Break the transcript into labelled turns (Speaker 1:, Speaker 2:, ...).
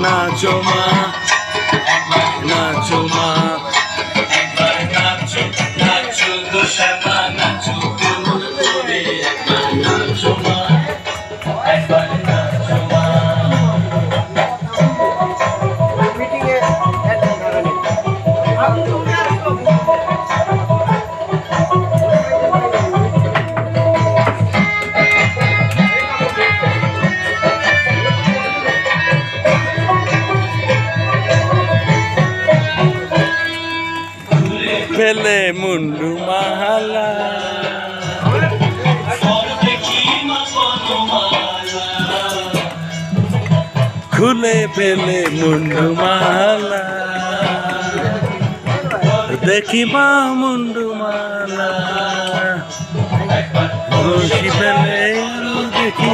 Speaker 1: নাচো মা, নাচো মা,
Speaker 2: একবার নাচো নাচো গো শ্যামা নাচো কেমন করে একবার নাচো মা, একবার নাচো মা।
Speaker 1: পেলে মুন্ডু মাহালা,
Speaker 2: দেখি মা বনমালা,
Speaker 1: খুলে পেলে মুন্ডু মালা, দেখি মা মুন্ডু মালা, রশি পেলে দেখি